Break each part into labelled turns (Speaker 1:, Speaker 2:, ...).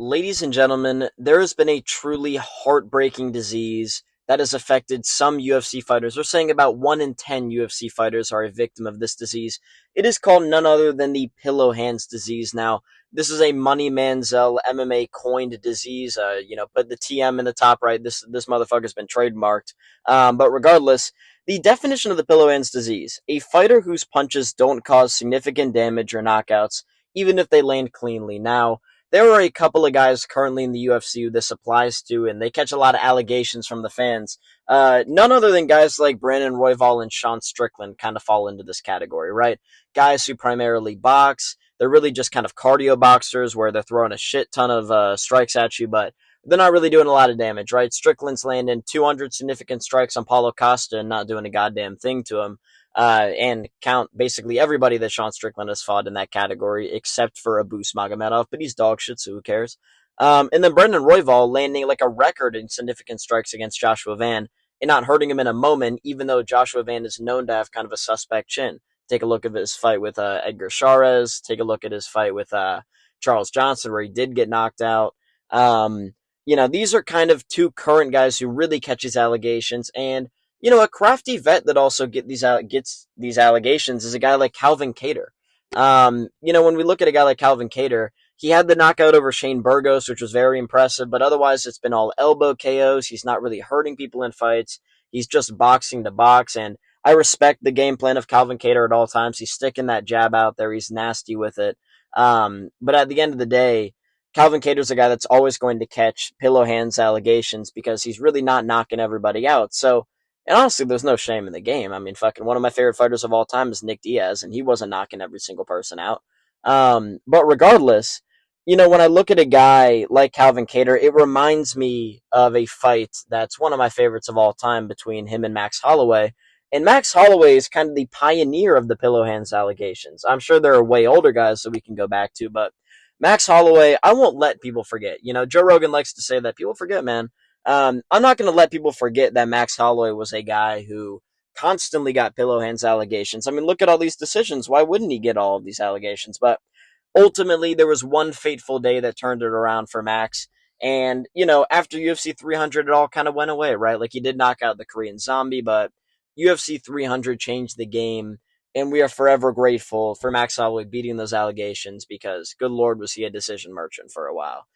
Speaker 1: Ladies and gentlemen, there has been a truly heartbreaking disease that has affected some UFC fighters. We're saying about 1 in 10 UFC fighters are a victim of this disease. It is called none other than the pillow hands disease. Now, this is a Money Manziel MMA coined disease. Put the TM in the top right. This motherfucker's been trademarked. But regardless, the definition of the pillow hands disease: a fighter whose punches don't cause significant damage or knockouts, even if they land cleanly. Now, there are a couple of guys currently in the UFC who this applies to, and they catch a lot of allegations from the fans. None other than guys like Brandon Royval and Sean Strickland kind of fall into this category, right? Guys who primarily box. They're really just kind of cardio boxers where they're throwing a shit ton of strikes at you, but they're not really doing a lot of damage, right? Strickland's landing 200 significant strikes on Paulo Costa and not doing a goddamn thing to him. And count basically everybody that Sean Strickland has fought in that category, except for Abus Magomedov, but he's dog shit, so who cares? And then Brendan Royval landing like a record in significant strikes against Joshua Van and not hurting him in a moment, even though Joshua Van is known to have kind of a suspect chin. Take a look at his fight with Edgar Chairez. Take a look at his fight with Charles Johnson, where he did get knocked out. These are kind of two current guys who really catch these allegations, and a crafty vet that also gets these allegations is a guy like Calvin Kattar. When we look at a guy like Calvin Kattar, he had the knockout over Shane Burgos, which was very impressive, but otherwise it's been all elbow KOs. He's not really hurting people in fights. He's just boxing to box, and I respect the game plan of Calvin Kattar at all times. He's sticking that jab out there. He's nasty with it. But at the end of the day, Calvin Kattar's a guy that's always going to catch pillow hands allegations because he's really not knocking everybody out. So, and honestly, there's no shame in the game. I mean, fucking one of my favorite fighters of all time is Nick Diaz, and he wasn't knocking every single person out. But regardless, when I look at a guy like Calvin Kattar, it reminds me of a fight that's one of my favorites of all time between him and Max Holloway. And Max Holloway is kind of the pioneer of the pillow hands allegations. I'm sure there are way older guys that we can go back to, but Max Holloway, I won't let people forget. Joe Rogan likes to say that people forget, man. I'm not going to let people forget that Max Holloway was a guy who constantly got pillow hands allegations. I mean, look at all these decisions. Why wouldn't he get all of these allegations? But ultimately, there was one fateful day that turned it around for Max. And, after UFC 300, it all kind of went away, right? Like, he did knock out the Korean Zombie, but UFC 300 changed the game. And we are forever grateful for Max Holloway beating those allegations because, good Lord, was he a decision merchant for a while.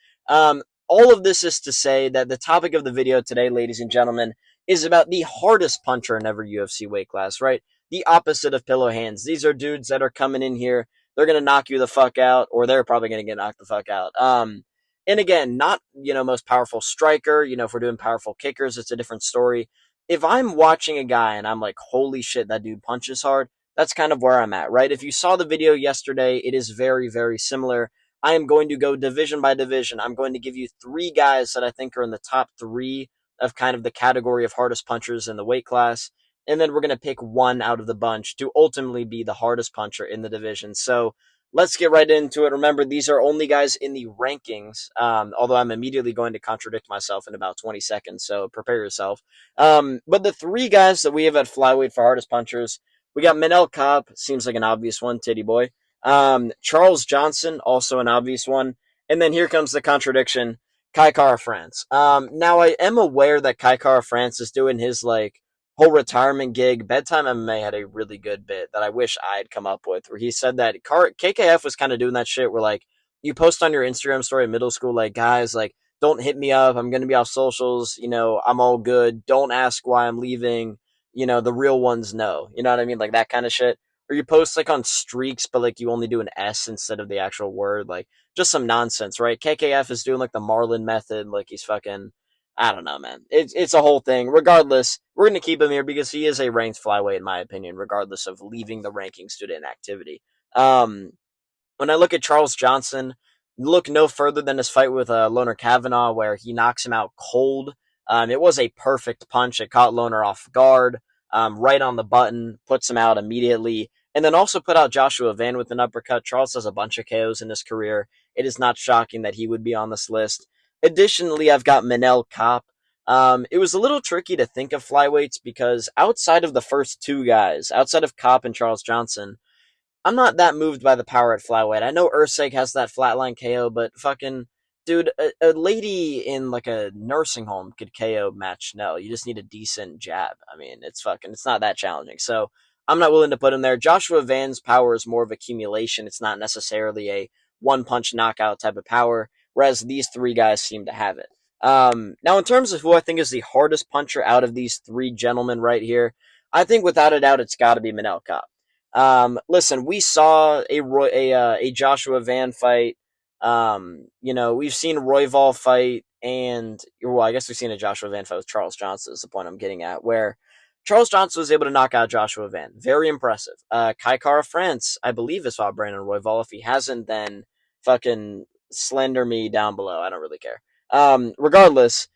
Speaker 1: All of this is to say that the topic of the video today, ladies and gentlemen, is about the hardest puncher in every UFC weight class, right? The opposite of pillow hands. These are dudes that are coming in here. They're going to knock you the fuck out, or they're probably going to get knocked the fuck out. And again, not, most powerful striker. If we're doing powerful kickers, it's a different story. If I'm watching a guy and I'm like, holy shit, that dude punches hard, that's kind of where I'm at, right? If you saw the video yesterday, it is very, very similar. I am going to go division by division. I'm going to give you three guys that I think are in the top three of kind of the category of hardest punchers in the weight class. And then we're going to pick one out of the bunch to ultimately be the hardest puncher in the division. So let's get right into it. Remember, these are only guys in the rankings, although I'm immediately going to contradict myself in about 20 seconds, so prepare yourself. But the three guys that we have at Flyweight for hardest punchers, we got Manel Kape, seems like an obvious one, titty boy. Charles Johnson, also an obvious one. And then here comes the contradiction, Kai Kara France. Now, I am aware that Kai Kara France is doing his, whole retirement gig. Bedtime MMA had a really good bit that I wish I'd come up with, where he said that KKF was kind of doing that shit where, you post on your Instagram story in middle school, guys, don't hit me up. I'm going to be off socials. I'm all good. Don't ask why I'm leaving. The real ones know. You know what I mean? That kind of shit. Or you post on streaks, but you only do an S instead of the actual word. Just some nonsense, right? KKF is doing the Marlon method. He's fucking, I don't know, man. It's a whole thing. Regardless, we're going to keep him here because he is a ranked flyweight, in my opinion, regardless of leaving the rankings due to inactivity. When I look at Charles Johnson, look no further than his fight with Loner Kavanaugh, where he knocks him out cold. It was a perfect punch. It caught Loner off guard, right on the button, puts him out immediately, and then also put out Joshua Van with an uppercut. Charles has a bunch of KOs in his career. It is not shocking that he would be on this list. Additionally, I've got Manel Kape. It was a little tricky to think of flyweights because outside of the first two guys, outside of Kape and Charles Johnson, I'm not that moved by the power at flyweight. I know Usyk has that flatline KO, but fucking Dude, a lady in like a nursing home could KO Matt Schnell. You just need a decent jab. I mean, it's not that challenging. So I'm not willing to put him there. Joshua Van's power is more of accumulation. It's not necessarily a one punch knockout type of power, whereas these three guys seem to have it. Now, in terms of who I think is the hardest puncher out of these three gentlemen right here, I think without a doubt it's got to be Manel Kape. Listen, we saw a Joshua Van fight. We've seen Royval fight, and well, I guess we've seen a Joshua Van fight with Charles Johnson. Is the point I'm getting at, where Charles Johnson was able to knock out Joshua Van. Very impressive. Kai Kara France, I believe, has fought Brandon Royval. If he hasn't, then fucking slender me down below. I don't really care. Regardless,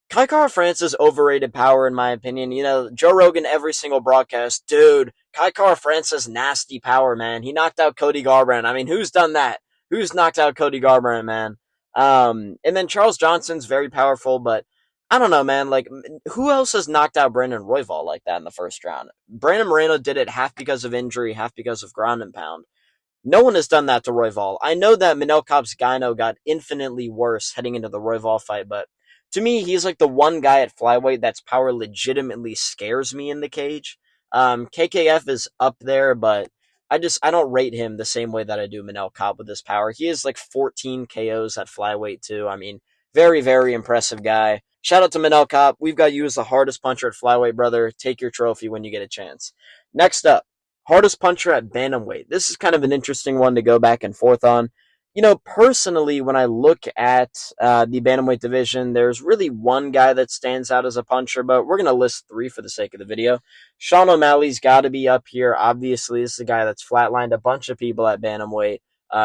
Speaker 1: Kai Kara France's overrated power, in my opinion. Joe Rogan, every single broadcast, dude, Kai Kara France's nasty power, man. He knocked out Cody Garbrandt. I mean, who's done that? Who's knocked out Cody Garbrandt, man? And then Charles Johnson's very powerful, but I don't know, man. Like, who else has knocked out Brandon Royval like that in the first round? Brandon Moreno did it half because of injury, half because of ground and pound. No one has done that to Royval. I know that Manel Kape's gyno got infinitely worse heading into the Royval fight, but to me, he's like the one guy at flyweight that's power legitimately scares me in the cage. KKF is up there, but I don't rate him the same way that I do Manel Kape with his power. He has like 14 KOs at flyweight too. I mean, very, very impressive guy. Shout out to Manel Kape. We've got you as the hardest puncher at flyweight, brother. Take your trophy when you get a chance. Next up, hardest puncher at bantamweight. This is kind of an interesting one to go back and forth on. Personally, when I look at the bantamweight division, there's really one guy that stands out as a puncher, but we're going to list three for the sake of the video. Sean O'Malley's got to be up here. Obviously, this is a guy that's flatlined a bunch of people at bantamweight.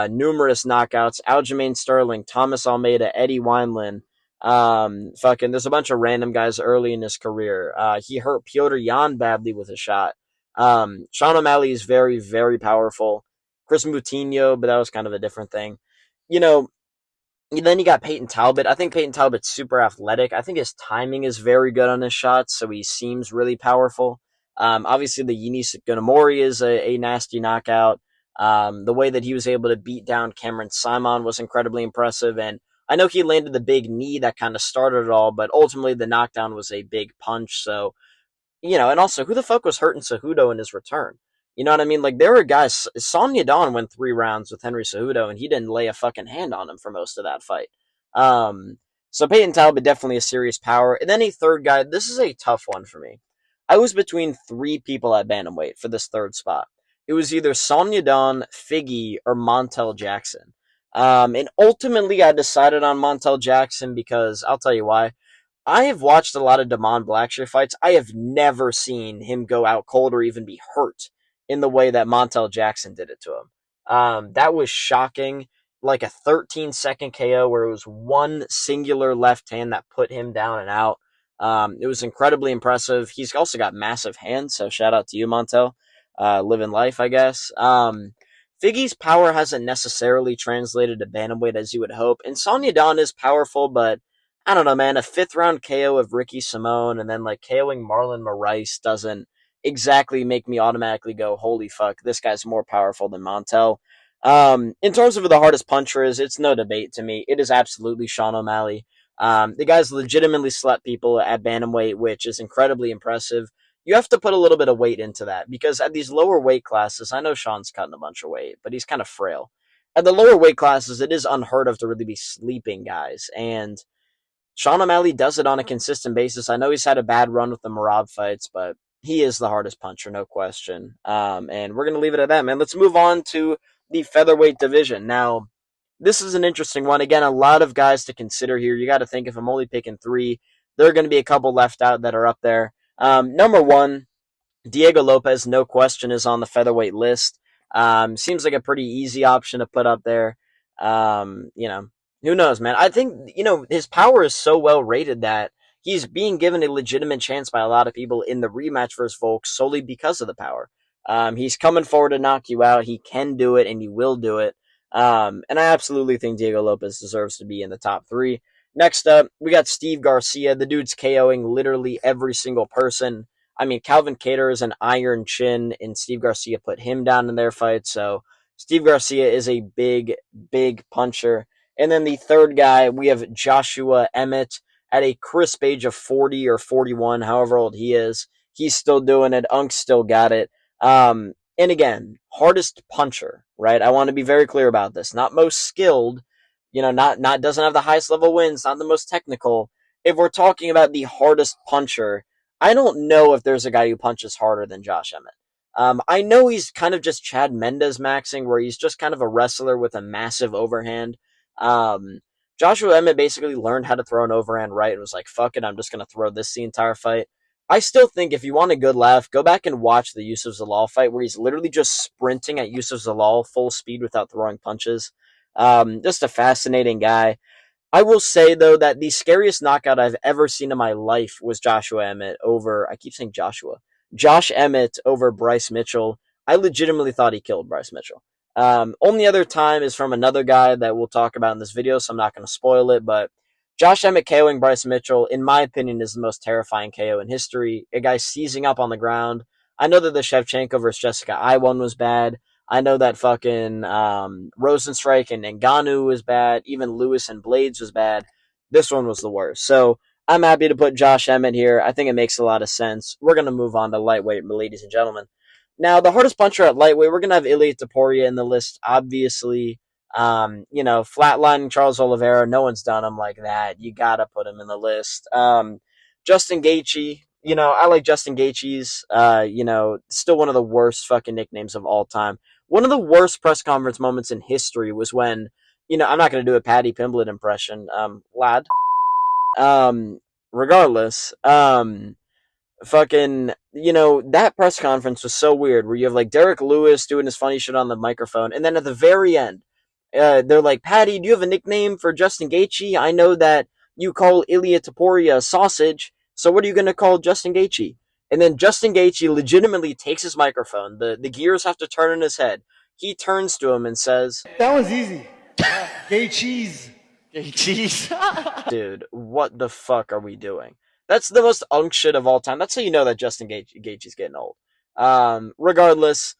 Speaker 1: Numerous knockouts. Aljamain Sterling, Thomas Almeida, Eddie Wineland. There's a bunch of random guys early in his career. He hurt Piotr Jan badly with a shot. Sean O'Malley is very, very powerful. Chris Moutinho, but that was kind of a different thing. Then you got Peyton Talbot. I think Peyton Talbot's super athletic. I think his timing is very good on his shots, so he seems really powerful. Obviously, the Yinis Gunomori is a nasty knockout. The way that he was able to beat down Cameron Simon was incredibly impressive, and I know he landed the big knee that kind of started it all, but ultimately the knockdown was a big punch, so and also, who the fuck was hurting Cejudo in his return? You know what I mean? Like, there were guys, Sonya Dawn went 3 rounds with Henry Cejudo, and he didn't lay a fucking hand on him for most of that fight. So Peyton Talbot, definitely a serious power. And then a third guy, this is a tough one for me. I was between 3 people at bantamweight for this third spot. It was either Sonya Dawn, Figgy, or Montel Jackson. And ultimately, I decided on Montel Jackson because, I'll tell you why. I have watched a lot of Damon Blackshear fights. I have never seen him go out cold or even be hurt in the way that Montel Jackson did it to him. That was shocking. Like a 13-second KO where it was one singular left hand that put him down and out. It was incredibly impressive. He's also got massive hands, so shout out to you, Montel. Living life, I guess. Figgy's power hasn't necessarily translated to bantamweight as you would hope. And Sonya Dawn is powerful, but I don't know, man. A 5th round KO of Ricky Simone and then like KOing Marlon Moraes doesn't exactly make me automatically go, holy fuck, this guy's more powerful than Montel. In terms of who the hardest puncher is, it's no debate to me. It is absolutely Sean O'Malley. The guy's legitimately slept people at bantamweight, which is incredibly impressive. You have to put a little bit of weight into that because at these lower weight classes, I know Sean's cutting a bunch of weight, but he's kind of frail. At the lower weight classes, it is unheard of to really be sleeping guys, and Sean O'Malley does it on a consistent basis. I know he's had a bad run with the Marab fights, but he is the hardest puncher, no question. And we're going to leave it at that, man. Let's move on to the featherweight division. Now, this is an interesting one. Again, a lot of guys to consider here. You got to think if I'm only picking 3, there are going to be a couple left out that are up there. Number 1, Diego Lopez, no question, is on the featherweight list. Seems like a pretty easy option to put up there. Who knows, man? I think, his power is so well rated that he's being given a legitimate chance by a lot of people in the rematch versus Volk solely because of the power. He's coming forward to knock you out. He can do it, and he will do it. And I absolutely think Diego Lopez deserves to be in the top 3. Next up, we got Steve Garcia. The dude's KOing literally every single person. I mean, Calvin Kattar is an iron chin, and Steve Garcia put him down in their fight. So Steve Garcia is a big, big puncher. And then the third guy, we have Joshua Emmett at a crisp age of 40 or 41, however old he is. He's still doing it. Unk's still got it. And again, hardest puncher, right? I want to be very clear about this. Not most skilled, not doesn't have the highest level wins, not the most technical. If we're talking about the hardest puncher, I don't know if there's a guy who punches harder than Josh Emmett. I know he's kind of just Chad Mendes maxing, where he's just kind of a wrestler with a massive overhand. Um, Joshua Emmett basically learned how to throw an overhand right and was like, fuck it, I'm just going to throw this the entire fight. I still think if you want a good laugh, go back and watch the Yusuf Zalal fight where he's literally just sprinting at Yusuf Zalal full speed without throwing punches. Just a fascinating guy. I will say, though, that the scariest knockout I've ever seen in my life was Joshua Emmett over, I keep saying Joshua, Josh Emmett over Bryce Mitchell. I legitimately thought he killed Bryce Mitchell. Only other time is from another guy that we'll talk about in this video, so I'm not going to spoil it, but Josh Emmett KOing Bryce Mitchell, in my opinion, is the most terrifying KO in history. A guy seizing up on the ground. I know that the Shevchenko versus Jessica I one was bad. I know that fucking Rosenstrike and Ngannou was bad. Even Lewis and Blades was bad. This one was the worst. So I'm happy to put Josh Emmett here. I think it makes a lot of sense. We're going to move on to lightweight, ladies and gentlemen. Now, the hardest puncher at lightweight, we're going to have Ilia Topuria in the list, obviously. Flatlining Charles Oliveira, no one's done him like that. You got to put him in the list. Justin Gaethje, I like Justin Gaethje's, still one of the worst fucking nicknames of all time. One of the worst press conference moments in history was when, I'm not going to do a Paddy Pimblett impression, lad. Regardless, that press conference was so weird where you have like Derek Lewis doing his funny shit on the microphone, and then at the very end, they're like, Patty, do you have a nickname for Justin Gaethje? I know that you call Ilia Topuria sausage, so what are you going to call Justin Gaethje? And then Justin Gaethje legitimately takes his microphone. The gears have to turn in his head. He turns to him and says,
Speaker 2: that was easy. Gay cheese.
Speaker 3: Gay cheese.
Speaker 1: Dude, what the fuck are we doing? That's the most unk shit of all time. That's how you know that Justin Gaethje's getting old. Regardless,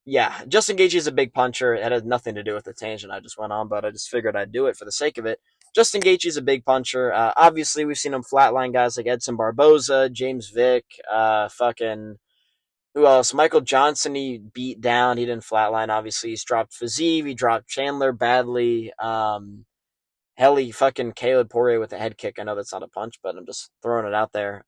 Speaker 1: yeah, Justin Gaethje is a big puncher. It had nothing to do with the tangent I just went on, but I just figured I'd do it for the sake of it. Justin Gaethje is a big puncher. Obviously, we've seen him flatline guys like Edson Barboza, James Vick, who else? Michael Johnson, he beat down. He didn't flatline, obviously. He's dropped Fiziev. He dropped Chandler badly. Hell, he fucking Caleb Poirier with a head kick. I know that's not a punch, but I'm just throwing it out there.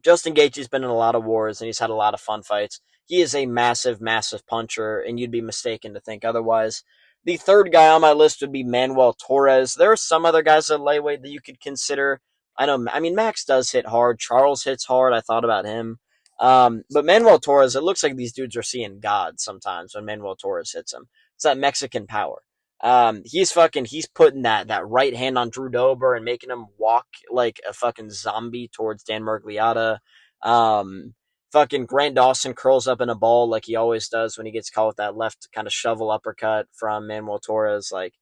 Speaker 1: Justin Gaethje's been in a lot of wars, and he's had a lot of fun fights. He is a massive, massive puncher, and you'd be mistaken to think otherwise. The third guy on my list would be Manuel Torres. There are some other guys at lightweight that you could consider. Max does hit hard. Charles hits hard. I thought about him. But Manuel Torres, it looks like these dudes are seeing God sometimes when Manuel Torres hits him. It's that Mexican power. He's putting that right hand on Drew Dober and making him walk like a fucking zombie towards Dan Miragliotta. Fucking Grant Dawson curls up in a ball like he always does when he gets caught with that left kind of shovel uppercut from Manuel Torres. Like,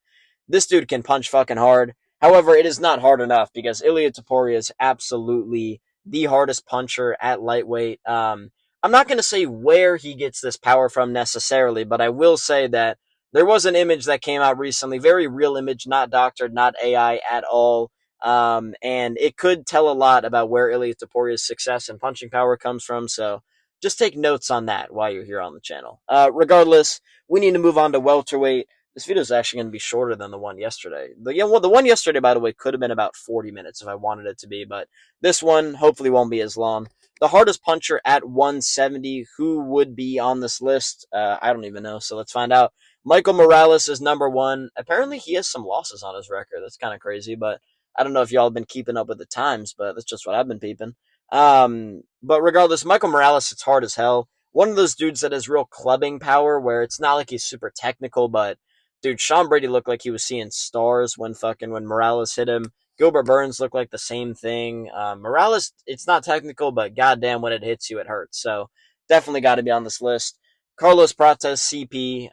Speaker 1: this dude can punch fucking hard. However, it is not hard enough because Ilia Topuria is absolutely the hardest puncher at lightweight. I'm not going to say where he gets this power from necessarily, but I will say that there was an image that came out recently, very real image, not doctored, not AI at all. And it could tell a lot about where Ilia Topuria's success and punching power comes from. So just take notes on that while you're here on the channel. Regardless, we need to move on to welterweight. This video is actually going to be shorter than the one yesterday. The one yesterday, by the way, could have been about 40 minutes if I wanted it to be, but this one hopefully won't be as long. The hardest puncher at 170, who would be on this list? I don't even know, so let's find out. Michael Morales is number one. Apparently, he has some losses on his record. That's kind of crazy, but I don't know if y'all have been keeping up with the times, but that's just what I've been peeping. But regardless, Michael Morales, it's hard as hell. One of those dudes that has real clubbing power where it's not like he's super technical, but dude, Sean Brady looked like he was seeing stars when Morales hit him. Gilbert Burns looked like the same thing. Morales, it's not technical, but goddamn, when it hits you, it hurts. So definitely got to be on this list. Carlos Pratas, CP.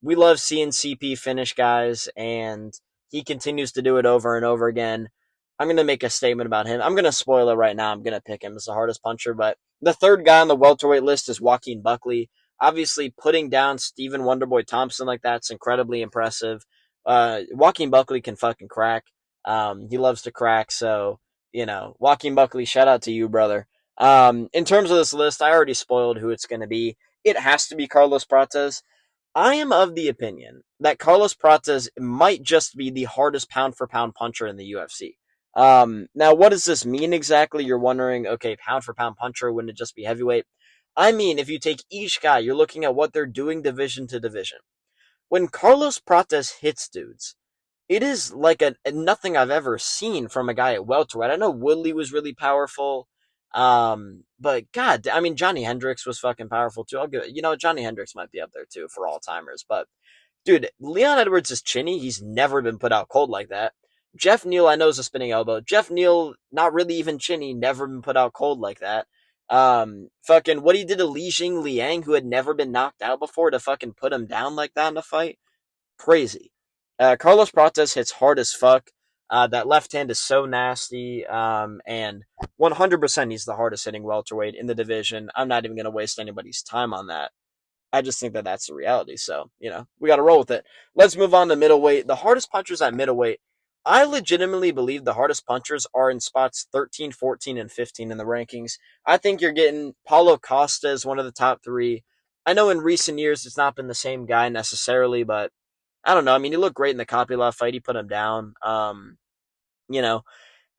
Speaker 1: We love seeing CP finish guys, and he continues to do it over and over again. I'm going to make a statement about him. I'm going to spoil it right now. I'm going to pick him as the hardest puncher, but the third guy on the welterweight list is Joaquin Buckley. Obviously, putting down Stephen Wonderboy Thompson like that's incredibly impressive. Joaquin Buckley can fucking crack. He loves to crack, so Joaquin Buckley, shout out to you, brother. In terms of this list, I already spoiled who it's going to be. It has to be Carlos Prates. I am of the opinion that Carlos Prates might just be the hardest pound for pound puncher in the UFC. Now, what does this mean exactly? You're wondering, okay, pound for pound puncher, wouldn't it just be heavyweight? I mean, if you take each guy, you're looking at what they're doing division to division. When Carlos Prates hits dudes, it is like a nothing I've ever seen from a guy at welterweight. I know Woodley was really powerful, but God, I mean Johnny Hendricks was fucking powerful too. I'll give it. Johnny Hendricks might be up there too for all timers, but dude, Leon Edwards is chinny. He's never been put out cold like that. Jeff Neal, I know, is a spinning elbow. Jeff Neal, not really even chinny, never been put out cold like that. Fucking what he did to Li Jing Liang, who had never been knocked out before, to fucking put him down like that in a fight, crazy. Carlos Prates hits hard as fuck. That left hand is so nasty. And 100% he's the hardest hitting welterweight in the division. I'm not even going to waste anybody's time on that. I just think that that's the reality. So, we got to roll with it. Let's move on to middleweight. The hardest punchers at middleweight, I legitimately believe the hardest punchers are in spots 13, 14, and 15 in the rankings. I think you're getting Paulo Costa as one of the top three. I know in recent years it's not been the same guy necessarily, but I don't know. I mean, he looked great in the Kopylov fight. He put him down. You know,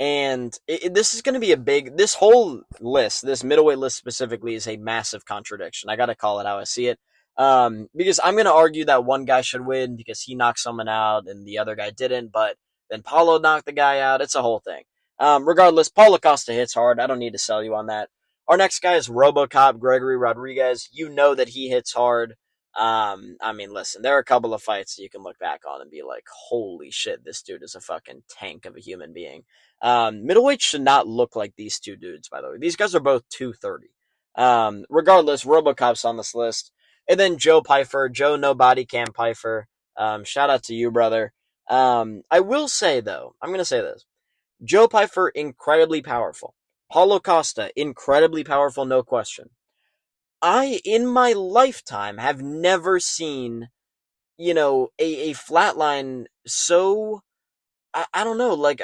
Speaker 1: and this is going to be this whole list, this middleweight list specifically, is a massive contradiction. I got to call it how I see it. Because I'm going to argue that one guy should win because he knocked someone out and the other guy didn't, but then Paulo knocked the guy out. It's a whole thing. Regardless, Paulo Costa hits hard. I don't need to sell you on that. Our next guy is RoboCop Gregory Rodriguez. You know that he hits hard. I mean, listen, there are a couple of fights that you can look back on and be like, holy shit, this dude is a fucking tank of a human being. Middleweight should not look like these two dudes, by the way. These guys are both 230. Regardless, RoboCop's on this list. And then Joe Pyfer, Joe No Body Cam Pyfer. Shout out to you, brother. I will say, though, I'm going to say this. Joe Pyfer, incredibly powerful. Paulo Costa, incredibly powerful, no question. I, in my lifetime, have never seen, a flatline so, I don't know, like,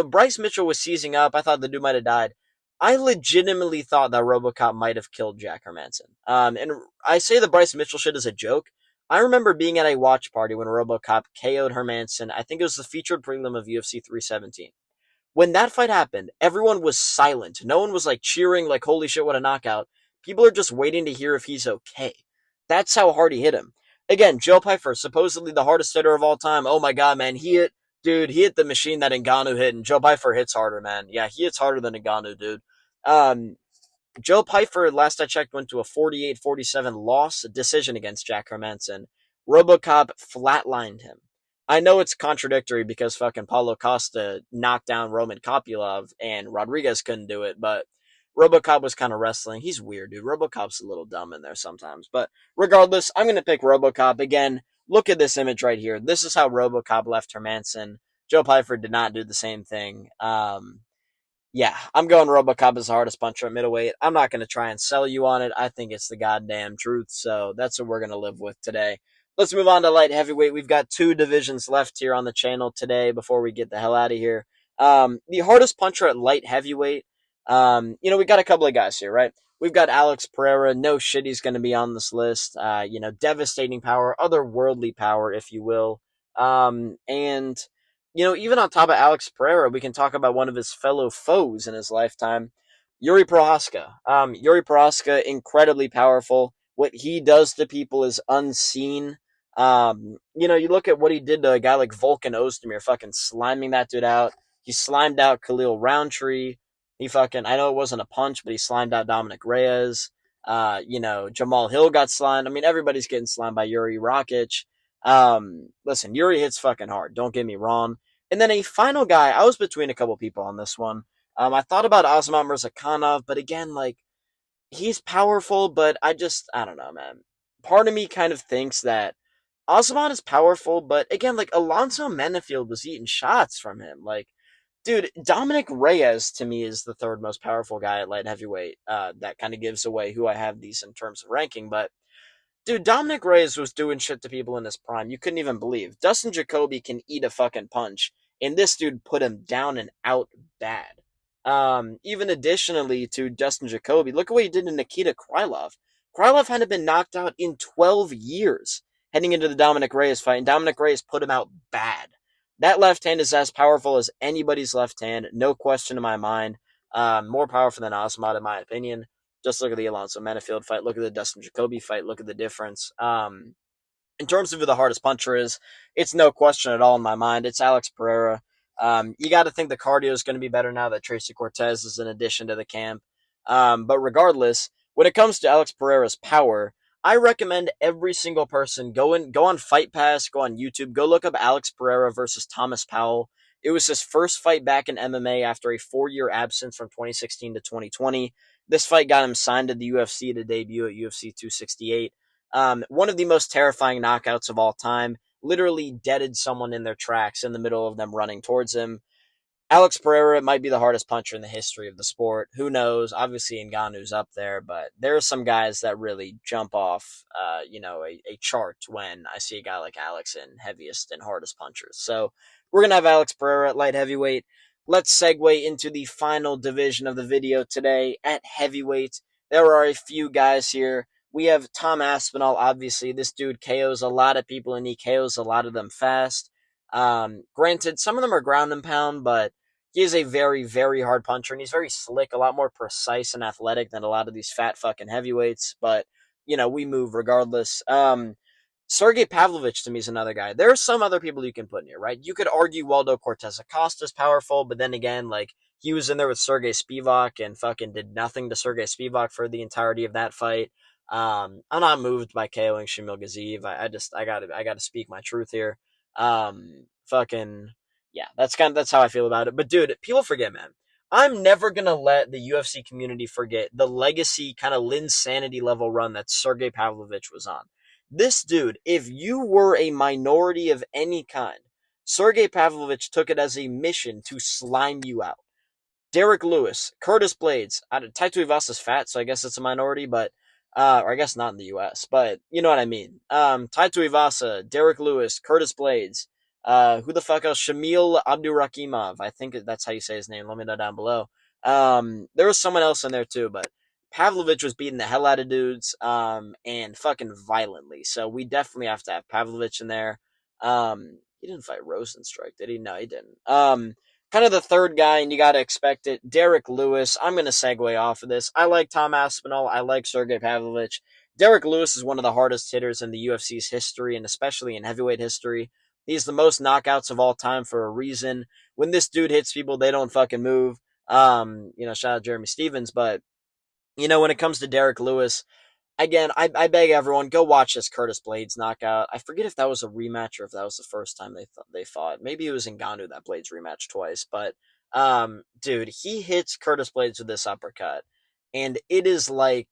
Speaker 1: Bryce Mitchell was seizing up. I thought the dude might have died. I legitimately thought that RoboCop might have killed Jack Hermanson. And I say the Bryce Mitchell shit as a joke. I remember being at a watch party when RoboCop KO'd Hermanson. I think it was the featured prelim of UFC 317. When that fight happened, everyone was silent. No one was like cheering, like, holy shit, what a knockout. People are just waiting to hear if he's okay. That's how hard he hit him. Again, Joe Pyfer, supposedly the hardest hitter of all time. Oh my god, man, he hit the machine that Ngannou hit, and Joe Pyfer hits harder, man. Yeah, he hits harder than Ngannou, dude. Joe Pyfer, last I checked, went to a 48-47 loss, a decision against Jack Hermanson. RoboCop flatlined him. I know it's contradictory because fucking Paulo Costa knocked down Roman Kopylov and Rodriguez couldn't do it, but RoboCop was kind of wrestling. He's weird, dude. RoboCop's a little dumb in there sometimes. But regardless, I'm going to pick RoboCop. Again, look at this image right here. This is how RoboCop left Hermanson. Joe Pyfer did not do the same thing. Yeah, I'm going RoboCop as the hardest puncher at middleweight. I'm not going to try and sell you on it. I think it's the goddamn truth, so that's what we're going to live with today. Let's move on to light heavyweight. We've got two divisions left here on the channel today before we get the hell out of here. The hardest puncher at light heavyweight, we got a couple of guys here, right? We've got Alex Pereira. No shit, he's going to be on this list. Devastating power, otherworldly power, if you will. And even on top of Alex Pereira, we can talk about one of his fellow foes in his lifetime, Yuri Prohaska. Yuri Prohaska, incredibly powerful. What he does to people is unseen. You look at what he did to a guy like Volkan Ozdemir, fucking sliming that dude out. He slimed out Khalil Roundtree. I know it wasn't a punch, but he slimed out Dominic Reyes. Jamal Hill got slimed. I mean, everybody's getting slimed by Yuri Rakic. Listen, Yuri hits fucking hard. Don't get me wrong. And then a final guy, I was between a couple people on this one. I thought about Azamat Murzakanov, but again, like, he's powerful, but I don't know, man. Part of me kind of thinks that Azamat is powerful, but again, like, Alonzo Menefield was eating shots from him. Like, dude, Dominic Reyes, to me, is the third most powerful guy at light heavyweight. That kind of gives away who I have these in terms of ranking, but Dude, Dominic Reyes was doing shit to people in his prime you couldn't even believe. Dustin Jacoby can eat a fucking punch, and this dude put him down and out bad. Even additionally to Dustin Jacoby, look at what he did to Nikita Krylov. Krylov hadn't been knocked out in 12 years heading into the Dominic Reyes fight, and Dominic Reyes put him out bad. That left hand is as powerful as anybody's left hand, no question in my mind. More powerful than Osmond, in my opinion. Just look at the Alonso Manifield fight. Look at the Dustin Jacoby fight. Look at the difference. In terms of who the hardest puncher is, it's no question at all in my mind. It's Alex Pereira. You got to think the cardio is going to be better now that Tracy Cortez is an addition to the camp. But regardless, when it comes to Alex Pereira's power, I recommend every single person go on Fight Pass, go on YouTube, go look up Alex Pereira versus Thomas Powell. It was his first fight back in MMA after a 4-year absence from 2016 to 2020. This fight got him signed to the UFC to debut at UFC 268. One of the most terrifying knockouts of all time. Literally deaded someone in their tracks in the middle of them running towards him. Alex Pereira might be the hardest puncher in the history of the sport. Who knows? Obviously, Ngannou's up there, but there are some guys that really jump off, a chart when I see a guy like Alex in heaviest and hardest punchers. So we're gonna have Alex Pereira at light heavyweight. Let's segue into the final division of the video today at heavyweight. There are a few guys here. We have Tom Aspinall. Obviously, this dude KOs a lot of people, and he KOs a lot of them fast. Granted, some of them are ground and pound, but he is a very, very hard puncher, and he's very slick, a lot more precise and athletic than a lot of these fat fucking heavyweights. But we move regardless. Sergey Pavlovich to me is another guy. There are some other people you can put in here, right? You could argue Waldo Cortez Acosta is powerful, but then again, like he was in there with Sergey Spivak and fucking did nothing to Sergey Spivak for the entirety of that fight. I'm not moved by KOing Shamil Gaziev. I gotta speak my truth here. Fucking yeah, that's how I feel about it. But dude, people forget, man. I'm never gonna let the UFC community forget the legacy kind of Linsanity level run that Sergey Pavlovich was on. This dude, if you were a minority of any kind, Sergey Pavlovich took it as a mission to slime you out. Derek Lewis, Curtis Blades. Taito Iwasa's fat, so I guess it's a minority, but or I guess not in the U.S., but you know what I mean. Taito Iwasa, Derek Lewis, Curtis Blades. Who the fuck else? Shamil Abdurrahimov. I think that's how you say his name. Let me know down below. There was someone else in there too, but Pavlovich was beating the hell out of dudes, and fucking violently. So we definitely have to have Pavlovich in there. He didn't fight Rosenstrike, did he? No, he didn't. Kind of the third guy, and you got to expect it, Derek Lewis. I'm going to segue off of this. I like Tom Aspinall. I like Sergey Pavlovich. Derek Lewis is one of the hardest hitters in the UFC's history, and especially in heavyweight history. He's the most knockouts of all time for a reason. When this dude hits people, they don't fucking move. Shout out Jeremy Stevens, but when it comes to Derek Lewis, again, I beg everyone, go watch this Curtis Blades knockout. I forget if that was a rematch or if that was the first time they fought. Maybe it was Ngannou that Blades rematched twice. But, dude, he hits Curtis Blades with this uppercut. And it is like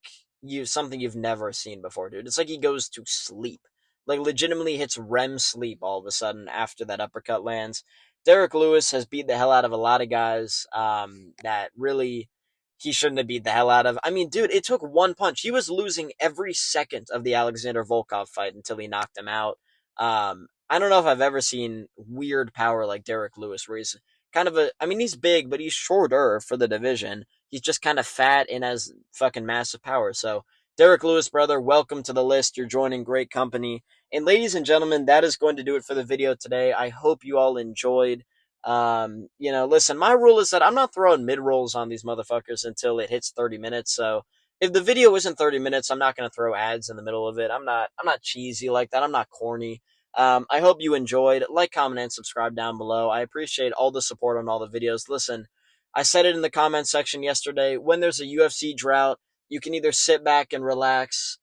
Speaker 1: something you've never seen before, dude. It's like he goes to sleep. Like, legitimately hits REM sleep all of a sudden after that uppercut lands. Derek Lewis has beat the hell out of a lot of guys that really he shouldn't have beat the hell out of. I mean, dude, it took one punch. He was losing every second of the Alexander Volkov fight until he knocked him out. I don't know if I've ever seen weird power like Derek Lewis, where he's kind of he's big, but he's shorter for the division. He's just kind of fat and has fucking massive power. So, Derek Lewis, brother, welcome to the list. You're joining great company. And ladies and gentlemen, that is going to do it for the video today. I hope you all enjoyed. Listen, my rule is that I'm not throwing mid-rolls on these motherfuckers until it hits 30 minutes. So if the video isn't 30 minutes, I'm not going to throw ads in the middle of it. I'm not cheesy like that. I'm not corny. I hope you enjoyed. Like, comment, and subscribe down below. I appreciate all the support on all the videos. Listen, I said it in the comment section yesterday. When there's a UFC drought, you can either sit back and relax,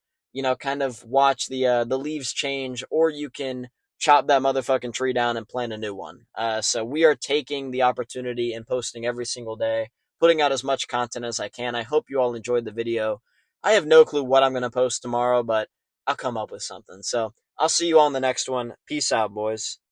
Speaker 1: kind of watch the leaves change, or you can chop that motherfucking tree down and plant a new one. So we are taking the opportunity and posting every single day, putting out as much content as I can. I hope you all enjoyed the video. I have no clue what I'm going to post tomorrow, but I'll come up with something. So I'll see you all in the next one. Peace out, boys.